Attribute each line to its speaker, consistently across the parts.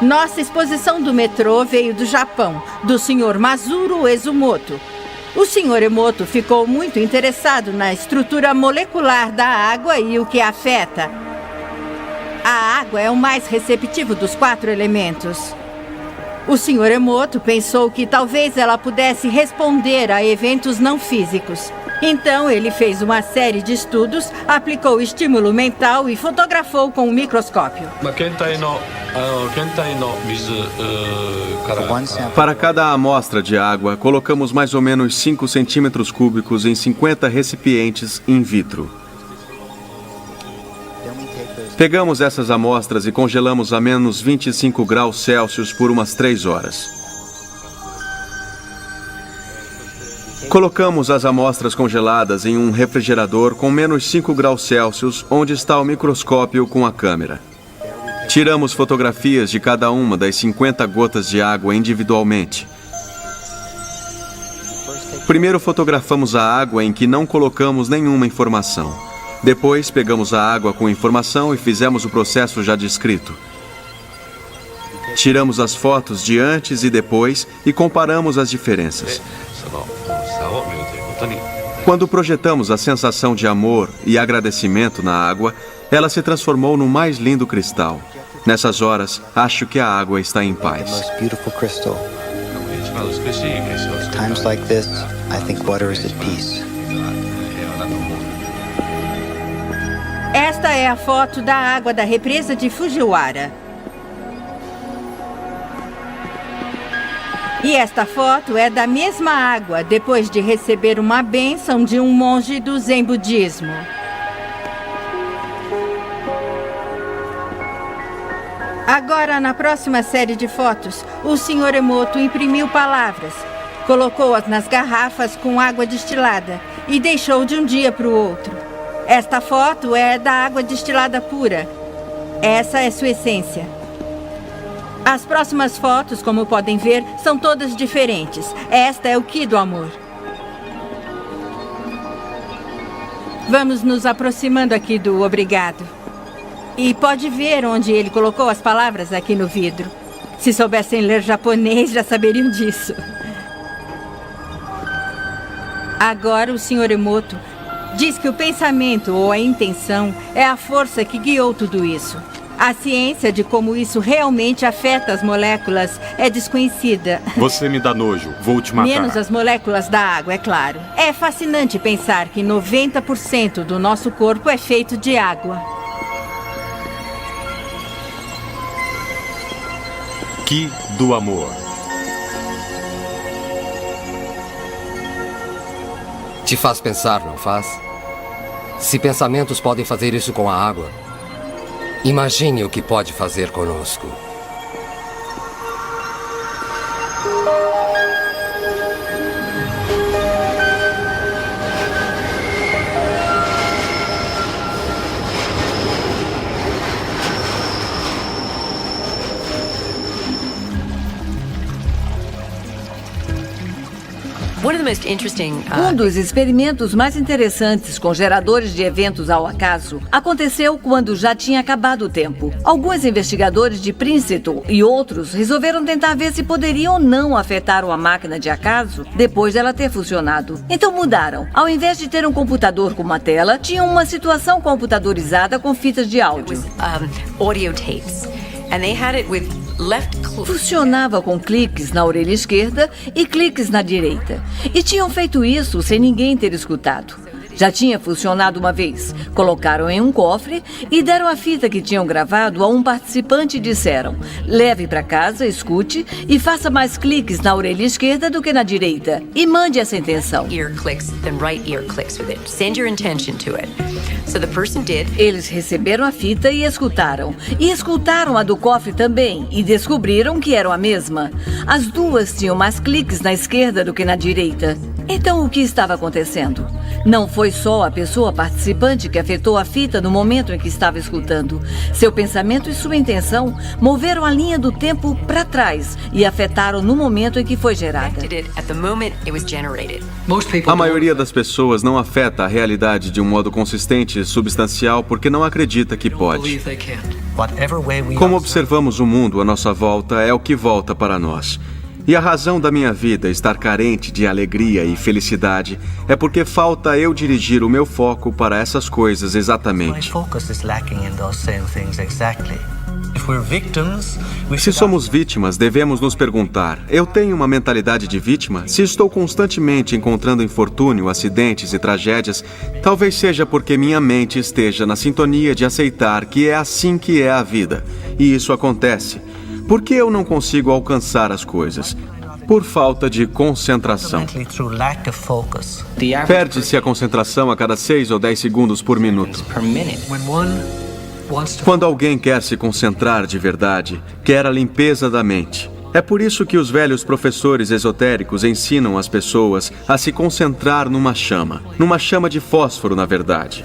Speaker 1: Nossa exposição do metrô veio do Japão, do Sr. Masuro Ezumoto. O Sr. Emoto ficou muito interessado na estrutura molecular da água e o que a afeta. A água é o mais receptivo dos 4 elementos. O Sr. Emoto pensou que talvez ela pudesse responder a eventos não físicos. Então, ele fez uma série de estudos, aplicou estímulo mental e fotografou com um microscópio.
Speaker 2: Para cada amostra de água, colocamos mais ou menos 5 centímetros cúbicos em 50 recipientes in vitro. Pegamos essas amostras e congelamos a menos 25 graus Celsius por umas 3 horas. Colocamos as amostras congeladas em um refrigerador com menos 5 graus Celsius, onde está o microscópio com a câmera. Tiramos fotografias de cada uma das 50 gotas de água individualmente. Primeiro fotografamos a água em que não colocamos nenhuma informação. Depois pegamos a água com informação e fizemos o processo já descrito. Tiramos as fotos de antes e depois e comparamos as diferenças. Quando projetamos a sensação de amor e agradecimento na água, ela se transformou no mais lindo cristal. Nessas horas, acho que a água está em paz.
Speaker 3: Times like this, I think water is at peace.
Speaker 1: Esta é a foto da água da represa de Fujiwara. E esta foto é da mesma água, depois de receber uma bênção de um monge do Zen budismo. Agora, na próxima série de fotos, o Sr. Emoto imprimiu palavras, colocou-as nas garrafas com água destilada e deixou de um dia para o outro. Esta foto é da água destilada pura. Essa é sua essência. As próximas fotos, como podem ver, são todas diferentes. Esta é o Ki do amor. Vamos nos aproximando aqui do obrigado. E pode ver onde ele colocou as palavras aqui no vidro. Se soubessem ler japonês, já saberiam disso. Agora o Sr. Emoto diz que o pensamento ou a intenção é a força que guiou tudo isso. A ciência de como isso realmente afeta as moléculas é desconhecida.
Speaker 4: Você me dá nojo, vou te matar.
Speaker 1: Menos as moléculas da água, é claro. É fascinante pensar que 90% do nosso corpo é feito de água.
Speaker 4: Ki do amor.
Speaker 5: Te faz pensar, não faz? Se pensamentos podem fazer isso com a água, imagine o que pode fazer conosco.
Speaker 6: Um dos experimentos mais interessantes com geradores de eventos ao acaso aconteceu quando já tinha acabado o tempo. Alguns investigadores de Princeton e outros resolveram tentar ver se poderiam ou não afetar uma máquina de acaso depois dela ter funcionado. Então mudaram. Ao invés de ter um computador com uma tela, tinham uma situação computadorizada com fitas de áudio.
Speaker 7: Audio tapes. And they had it with
Speaker 6: Funcionava com cliques na orelha esquerda e cliques na direita. E tinham feito isso sem ninguém ter escutado. Já tinha funcionado uma vez. Colocaram em um cofre e deram a fita que tinham gravado a um participante e disseram: leve para casa, escute e faça mais cliques na orelha esquerda do que na direita. E mande essa intenção.
Speaker 7: Ear clicks, then right ear clicks with it. Send your intention to it. So the person did.
Speaker 6: Eles receberam a fita e escutaram. E escutaram a do cofre também e descobriram que eram a mesma. As duas tinham mais cliques na esquerda do que na direita. Então, o que estava acontecendo? Não foi só a pessoa participante que afetou a fita no momento em que estava escutando. Seu pensamento e sua intenção moveram a linha do tempo para trás e afetaram no momento em que foi gerada.
Speaker 2: A maioria das pessoas não afeta a realidade de um modo consistente e substancial porque não acredita que pode. Como observamos o mundo à nossa volta é o que volta para nós. E a razão da minha vida estar carente de alegria e felicidade é porque falta eu dirigir o meu foco para essas coisas exatamente. Se somos vítimas, devemos nos perguntar: eu tenho uma mentalidade de vítima? Se estou constantemente encontrando infortúnio, acidentes e tragédias, talvez seja porque minha mente esteja na sintonia de aceitar que é assim que é a vida. E isso acontece. Por que eu não consigo alcançar as coisas? Por falta de concentração. Perde-se a concentração a cada 6 ou 10 segundos por minuto. Quando alguém quer se concentrar de verdade, quer a limpeza da mente. É por isso que os velhos professores esotéricos ensinam as pessoas a se concentrar numa chama de fósforo, na verdade.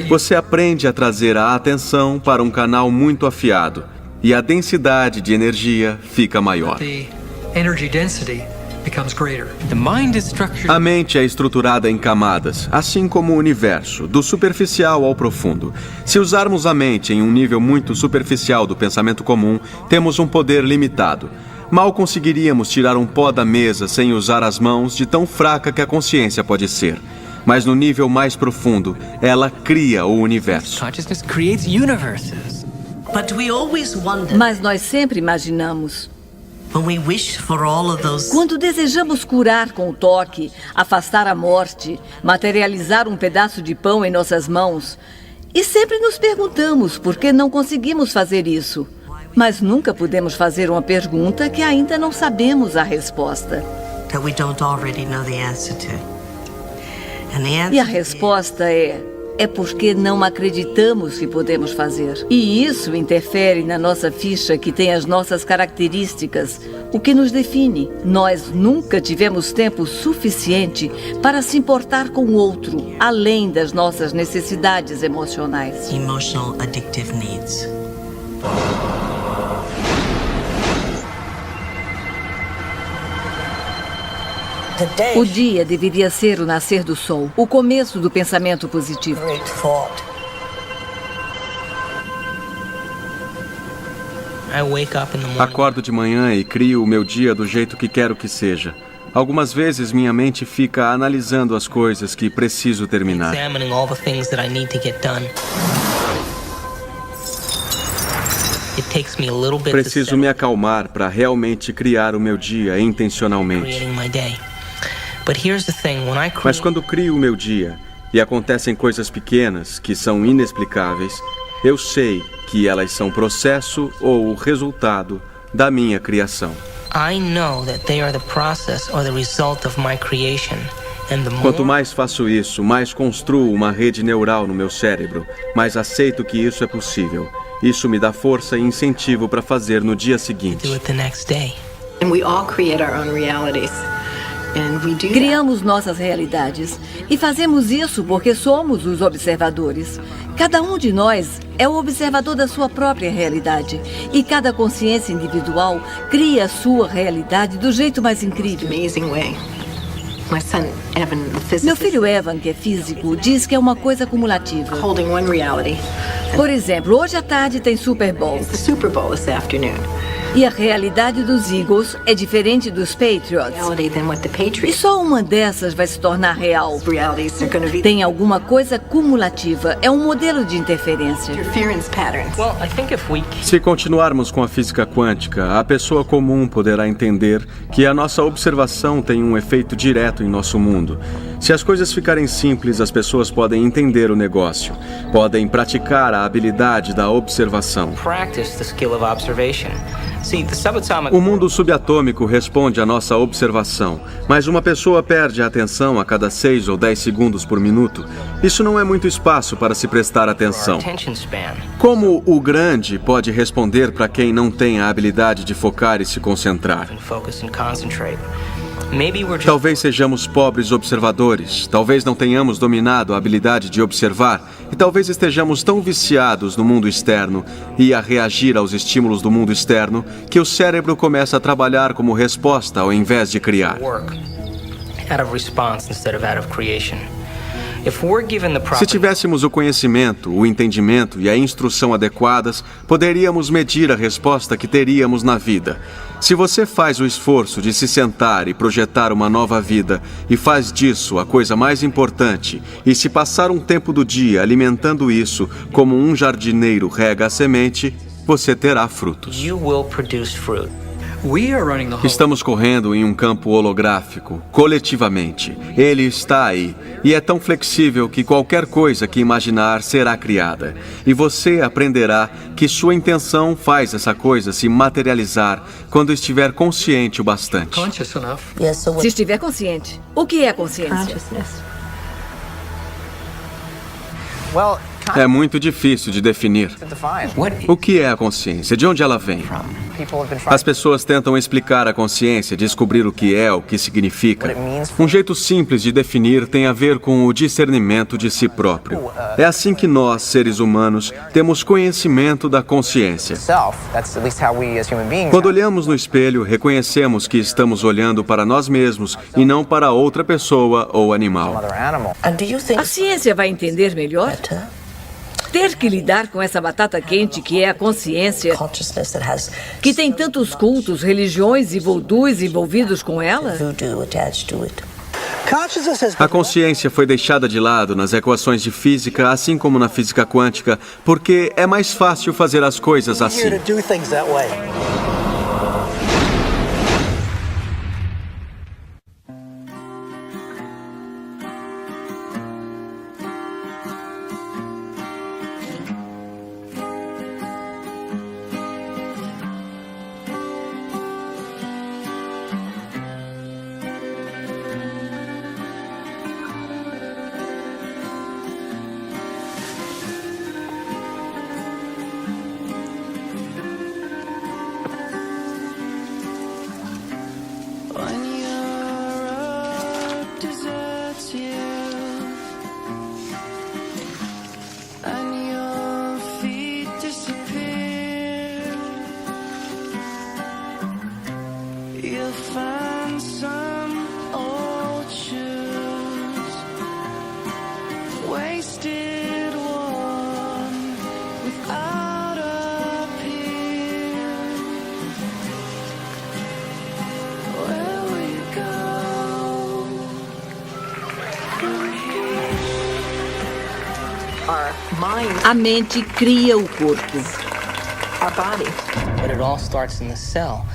Speaker 2: Você aprende a trazer a atenção para um canal muito afiado e a densidade de energia fica maior. A mente é estruturada em camadas, assim como o universo, do superficial ao profundo. Se usarmos a mente em um nível muito superficial do pensamento comum, temos um poder limitado. Mal conseguiríamos tirar um pó da mesa sem usar as mãos, de tão fraca que a consciência pode ser. Mas no nível mais profundo, ela cria o universo.
Speaker 6: Mas nós sempre imaginamos. Quando desejamos curar com o toque, afastar a morte, materializar um pedaço de pão em nossas mãos, e sempre nos perguntamos por que não conseguimos fazer isso. Mas nunca podemos fazer uma pergunta que ainda não sabemos a resposta. E a resposta é porque não acreditamos que podemos fazer. E isso interfere na nossa ficha que tem as nossas características, o que nos define. Nós nunca tivemos tempo suficiente para se importar com o outro, além das nossas necessidades emocionais.
Speaker 8: Emotional addictive needs.
Speaker 6: O dia deveria ser o nascer do sol, o começo do pensamento positivo.
Speaker 2: Acordo de manhã e crio o meu dia do jeito que quero que seja. Algumas vezes minha mente fica analisando as coisas que preciso terminar. Preciso me acalmar para realmente criar o meu dia intencionalmente. Mas quando crio o meu dia e acontecem coisas pequenas que são inexplicáveis, eu sei que elas são processo ou o resultado da minha criação. Quanto mais faço isso, mais construo uma rede neural no meu cérebro, mais aceito que isso é possível. Isso me dá força e incentivo para fazer no dia seguinte.
Speaker 6: Criamos nossas realidades e fazemos isso porque somos os observadores. Cada um de nós é o observador da sua própria realidade e cada consciência individual cria a sua realidade do jeito mais incrível. Meu filho Evan, que é físico, diz que é uma coisa cumulativa. Por exemplo, hoje à tarde tem Super Bowl. E a realidade dos Eagles é diferente dos Patriots. E só uma dessas vai se tornar real. Tem alguma coisa cumulativa. É um modelo de interferência.
Speaker 2: Se continuarmos com a física quântica, a pessoa comum poderá entender que a nossa observação tem um efeito direto em nosso mundo. Se as coisas ficarem simples, as pessoas podem entender o negócio. Podem praticar a habilidade da observação. O mundo subatômico responde à nossa observação, mas uma pessoa perde a atenção a cada 6 ou 10 segundos por minuto. Isso não é muito espaço para se prestar atenção. Como o grande pode responder para quem não tem a habilidade de focar e se concentrar? Talvez sejamos pobres observadores, talvez não tenhamos dominado a habilidade de observar e talvez estejamos tão viciados no mundo externo e a reagir aos estímulos do mundo externo que o cérebro começa a trabalhar como resposta ao invés de criar. Se tivéssemos o conhecimento, o entendimento e a instrução adequadas, poderíamos medir a resposta que teríamos na vida. Se você faz o esforço de se sentar e projetar uma nova vida e faz disso a coisa mais importante, e se passar um tempo do dia alimentando isso como um jardineiro rega a semente, você terá frutos. Estamos correndo em um campo holográfico, coletivamente. Ele está aí, e é tão flexível que qualquer coisa que imaginar será criada. E você aprenderá que sua intenção faz essa coisa se materializar quando estiver consciente o bastante.
Speaker 6: Se estiver consciente. O que é consciência?
Speaker 2: É muito difícil de definir. O que é a consciência? De onde ela vem? As pessoas tentam explicar a consciência, descobrir o que significa. Um jeito simples de definir tem a ver com o discernimento de si próprio. É assim que nós, seres humanos, temos conhecimento da consciência. Quando olhamos no espelho, reconhecemos que estamos olhando para nós mesmos e não para outra pessoa ou animal.
Speaker 6: A ciência vai entender melhor? Ter que lidar com essa batata quente que é a consciência, que tem tantos cultos, religiões e voodoos envolvidos com ela?
Speaker 2: A consciência foi deixada de lado nas equações de física, assim como na física quântica, porque é mais fácil fazer as coisas assim.
Speaker 6: A mente cria o corpo.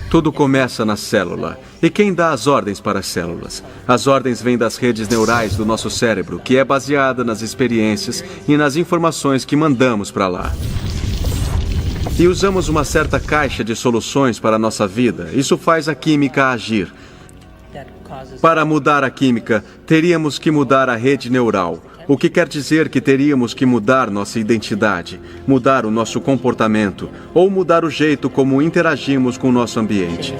Speaker 2: Tudo começa na célula. E quem dá as ordens para as células? As ordens vêm das redes neurais do nosso cérebro, que é baseada nas experiências e nas informações que mandamos para lá. E usamos uma certa caixa de soluções para a nossa vida. Isso faz a química agir. Para mudar a química, teríamos que mudar a rede neural. O que quer dizer que teríamos que mudar nossa identidade, mudar o nosso comportamento, ou mudar o jeito como interagimos com o nosso ambiente.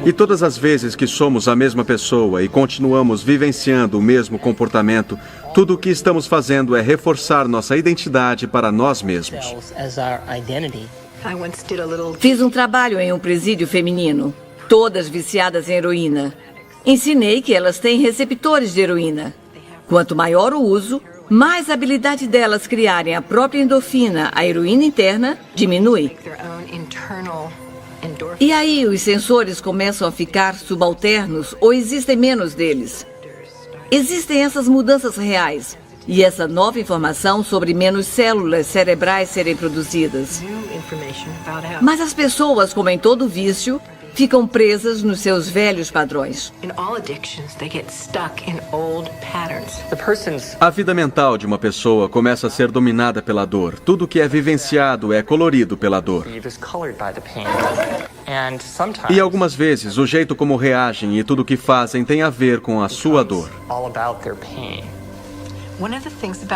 Speaker 2: E todas as vezes que somos a mesma pessoa e continuamos vivenciando o mesmo comportamento, tudo o que estamos fazendo é reforçar nossa identidade para nós mesmos.
Speaker 6: Fiz um trabalho em um presídio feminino, todas viciadas em heroína. Ensinei que elas têm receptores de heroína. Quanto maior o uso, mais a habilidade delas criarem a própria endorfina, a heroína interna, diminui. E aí os sensores começam a ficar subalternos ou existem menos deles. Existem essas mudanças reais e essa nova informação sobre menos células cerebrais serem produzidas. Mas as pessoas, como em todo vício, ficam presas nos seus velhos padrões.
Speaker 2: A vida mental de uma pessoa começa a ser dominada pela dor. Tudo que é vivenciado é colorido pela dor. E algumas vezes, o jeito como reagem e tudo o que fazem tem a ver com a sua dor.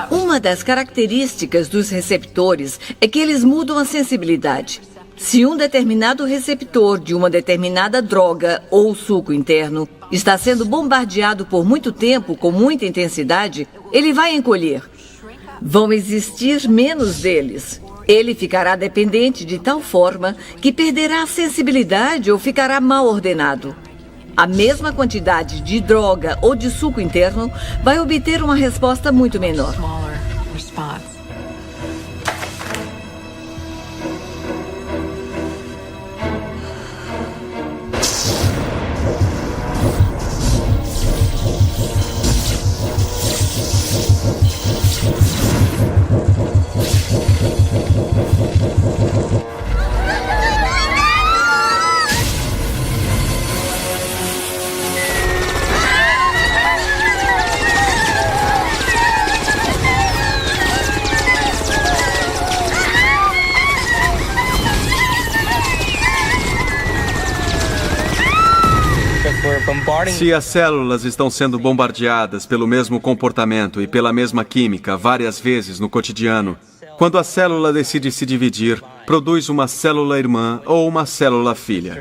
Speaker 6: Uma das características dos receptores é que eles mudam a sensibilidade. Se um determinado receptor de uma determinada droga ou suco interno está sendo bombardeado por muito tempo com muita intensidade, ele vai encolher. Vão existir menos deles. Ele ficará dependente de tal forma que perderá a sensibilidade ou ficará mal ordenado. A mesma quantidade de droga ou de suco interno vai obter uma resposta muito menor.
Speaker 7: Smaller response.
Speaker 2: Se as células estão sendo bombardeadas pelo mesmo comportamento e pela mesma química várias vezes no cotidiano, quando a célula decide se dividir, produz uma célula irmã ou uma célula filha.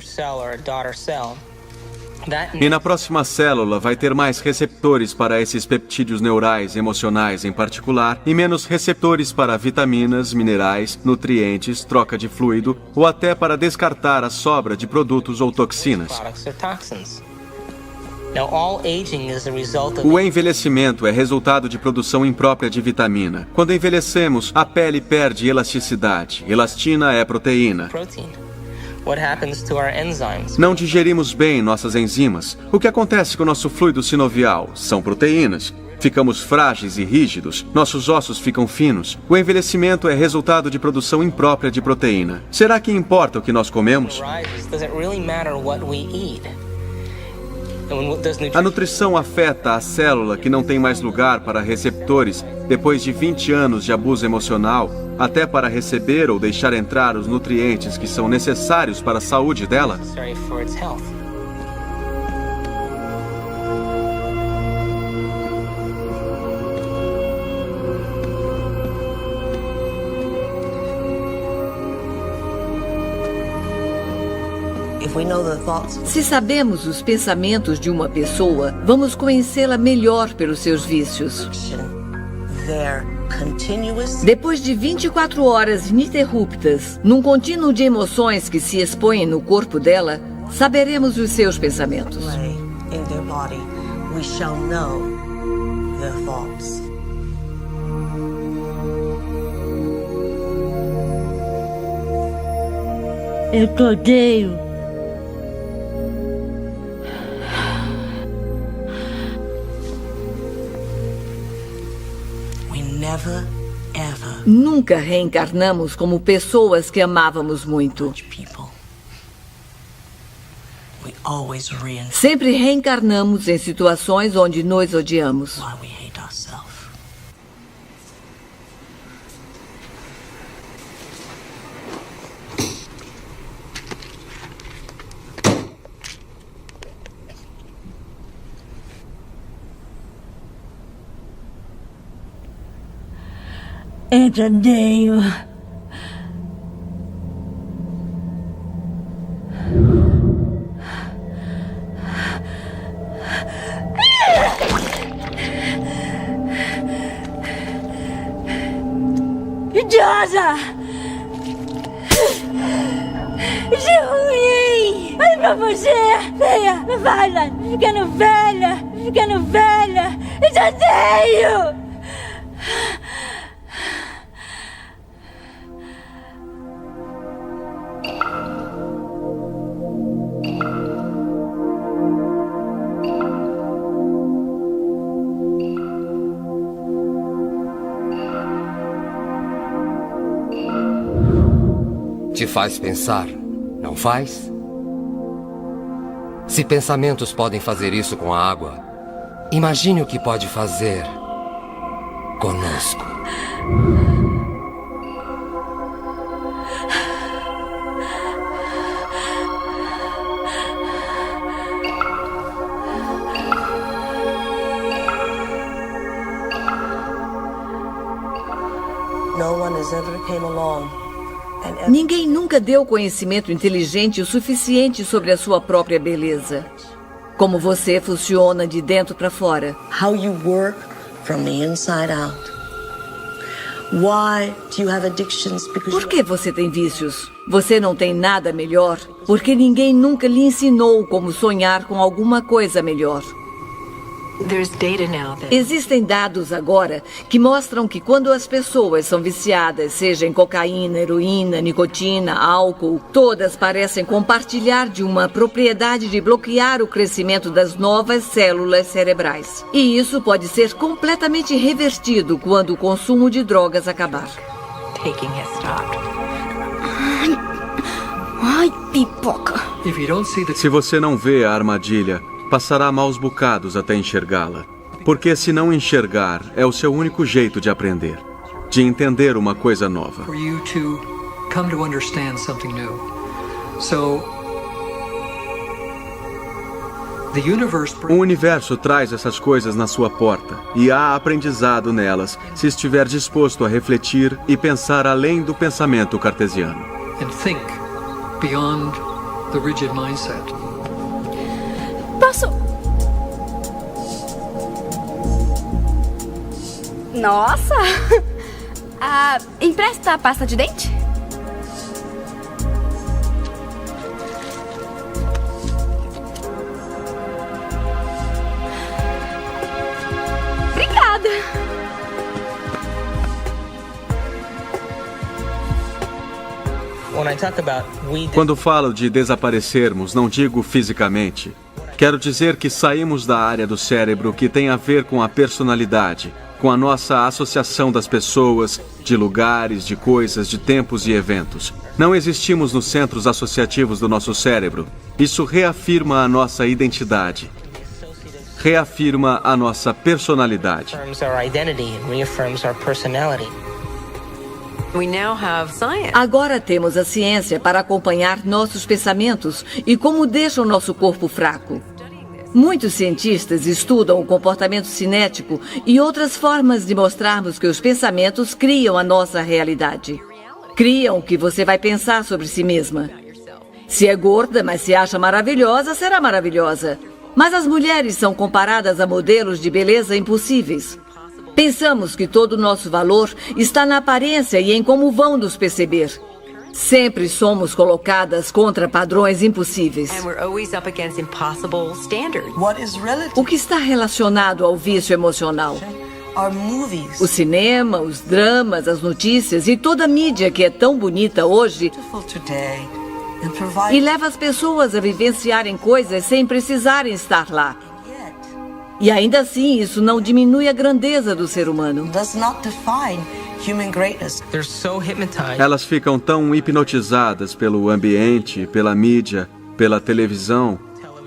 Speaker 2: E na próxima célula vai ter mais receptores para esses peptídeos neurais emocionais em particular e menos receptores para vitaminas, minerais, nutrientes, troca de fluido ou até para descartar a sobra de produtos ou toxinas. O envelhecimento é resultado de produção imprópria de vitamina. Quando envelhecemos, a pele perde elasticidade. Elastina é proteína. Não digerimos bem nossas enzimas. O que acontece com o nosso fluido sinovial? São proteínas. Ficamos frágeis e rígidos. Nossos ossos ficam finos. O envelhecimento é resultado de produção imprópria de proteína. Será que importa o que nós comemos? A nutrição afeta a célula que não tem mais lugar para receptores depois de 20 anos de abuso emocional, até para receber ou deixar entrar os nutrientes que são necessários para a saúde dela?
Speaker 6: Se sabemos os pensamentos de uma pessoa, vamos conhecê-la melhor pelos seus vícios. Depois de 24 horas ininterruptas, num contínuo de emoções que se expõem no corpo dela, saberemos os seus pensamentos.
Speaker 9: Eu te odeio.
Speaker 6: Nunca reencarnamos como pessoas que amávamos muito. Sempre reencarnamos em situações onde nos odiamos.
Speaker 9: Entra, Dale. Idiosa! Isso é ruim! Olha pra você! Venha, vai lá! Ficando velha! Ficando velha! Eu te odeio!
Speaker 5: Te faz pensar, não faz? Se pensamentos podem fazer isso com a água, imagine o que pode fazer conosco.
Speaker 10: No one has ever came along
Speaker 6: Ninguém nunca deu conhecimento inteligente o suficiente sobre a sua própria beleza. Como você funciona de dentro para fora.
Speaker 8: How you work from the inside out. Why do you have addictions?
Speaker 6: Por que você tem vícios? Você não tem nada melhor? Porque ninguém nunca lhe ensinou como sonhar com alguma coisa melhor. Existem dados agora que mostram que quando as pessoas são viciadas, seja em cocaína, heroína, nicotina, álcool, todas parecem compartilhar de uma propriedade de bloquear o crescimento das novas células cerebrais. E isso pode ser completamente revertido quando o consumo de drogas acabar.
Speaker 9: Ai, pipoca.
Speaker 2: Se você não vê a armadilha, passará maus bocados até enxergá-la. Porque se não enxergar, é o seu único jeito de aprender, de entender uma coisa nova. O universo traz essas coisas na sua porta, e há aprendizado nelas, se estiver disposto a refletir e pensar além do pensamento cartesiano.
Speaker 9: Posso... Nossa! Empresta a pasta de dente? Obrigada!
Speaker 2: Quando falo de desaparecermos, não digo fisicamente. Quero dizer que saímos da área do cérebro que tem a ver com a personalidade, com a nossa associação das pessoas, de lugares, de coisas, de tempos e eventos. Não existimos nos centros associativos do nosso cérebro. Isso reafirma a nossa identidade. Reafirma a nossa personalidade.
Speaker 6: Agora temos a ciência para acompanhar nossos pensamentos e como deixam nosso corpo fraco. Muitos cientistas estudam o comportamento cinético e outras formas de mostrarmos que os pensamentos criam a nossa realidade. Criam o que você vai pensar sobre si mesma. Se é gorda, mas se acha maravilhosa, será maravilhosa. Mas as mulheres são comparadas a modelos de beleza impossíveis. Pensamos que todo o nosso valor está na aparência e em como vão nos perceber. Sempre somos colocadas contra padrões impossíveis. O que está relacionado ao vício emocional? O cinema, os dramas, as notícias e toda a mídia que é tão bonita hoje e leva as pessoas a vivenciarem coisas sem precisarem estar lá. E ainda assim, isso não diminui a grandeza do ser humano.
Speaker 2: Elas ficam tão hipnotizadas pelo ambiente, pela mídia, pela televisão,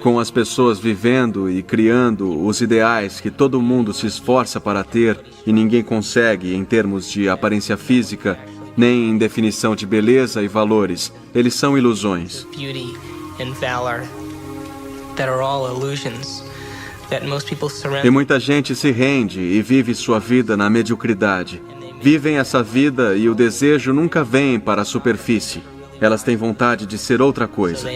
Speaker 2: com as pessoas vivendo e criando os ideais que todo mundo se esforça para ter e ninguém consegue em termos de aparência física, nem em definição de beleza e valores. Eles são ilusões. E muita gente se rende e vive sua vida na mediocridade. Vivem essa vida e o desejo nunca vem para a superfície. Elas têm vontade de ser outra coisa.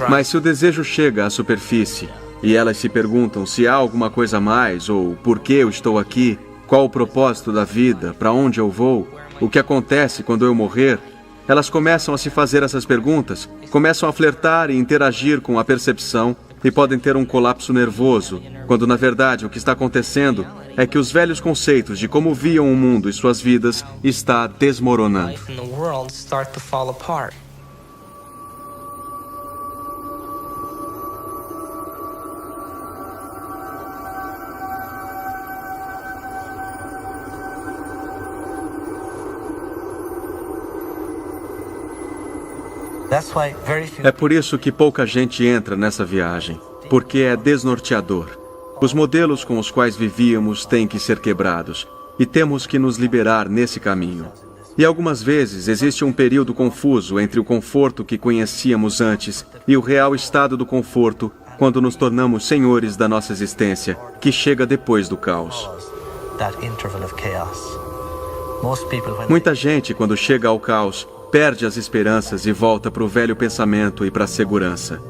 Speaker 2: Mas se o desejo chega à superfície e elas se perguntam se há alguma coisa a mais ou por que eu estou aqui, qual o propósito da vida, para onde eu vou, o que acontece quando eu morrer, elas começam a se fazer essas perguntas, começam a flertar e interagir com a percepção e podem ter um colapso nervoso, quando na verdade o que está acontecendo é que os velhos conceitos de como viam o mundo e suas vidas está desmoronando. É por isso que pouca gente entra nessa viagem, porque é desnorteador. Os modelos com os quais vivíamos têm que ser quebrados, e temos que nos liberar nesse caminho. E algumas vezes existe um período confuso entre o conforto que conhecíamos antes e o real estado do conforto quando nos tornamos senhores da nossa existência, que chega depois do caos. Muita gente, quando chega ao caos, perde as esperanças e volta para o velho pensamento e para a segurança.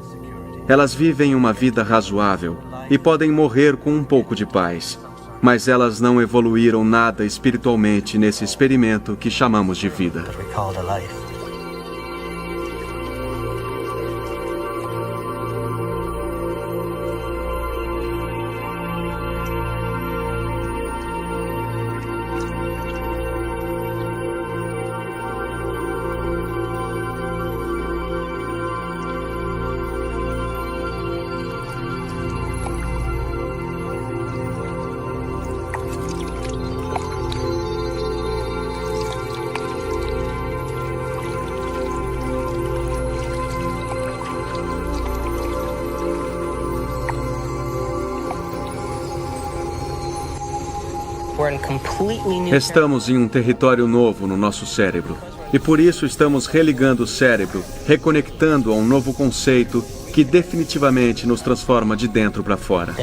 Speaker 2: Elas vivem uma vida razoável e podem morrer com um pouco de paz, mas elas não evoluíram nada espiritualmente nesse experimento que chamamos de vida. Estamos em um território novo no nosso cérebro. E por isso estamos religando o cérebro, reconectando a um novo conceito que definitivamente nos transforma de dentro para fora.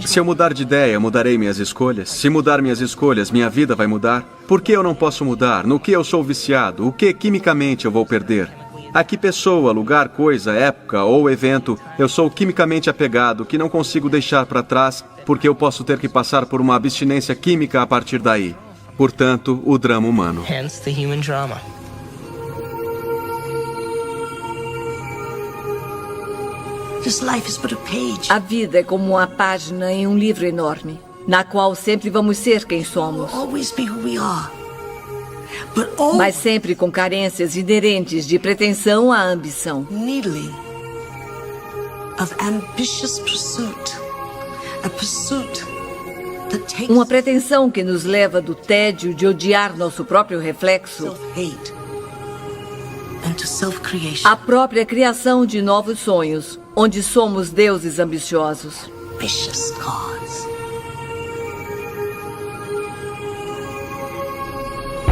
Speaker 2: Se eu mudar de ideia, mudarei minhas escolhas. Se mudar minhas escolhas, minha vida vai mudar. Por que eu não posso mudar? No que eu sou viciado? O que quimicamente eu vou perder? A que pessoa, lugar, coisa, época ou evento eu sou quimicamente apegado que não consigo deixar para trás porque eu posso ter que passar por uma abstinência química a partir daí. Portanto, o drama humano.
Speaker 10: Hence the human drama.
Speaker 6: A vida é como uma página em um livro enorme, na qual sempre vamos ser quem somos. Mas sempre com carências inerentes de pretensão à ambição. Uma pretensão que nos leva do tédio de odiar nosso próprio reflexo à própria criação de novos sonhos, onde somos deuses ambiciosos.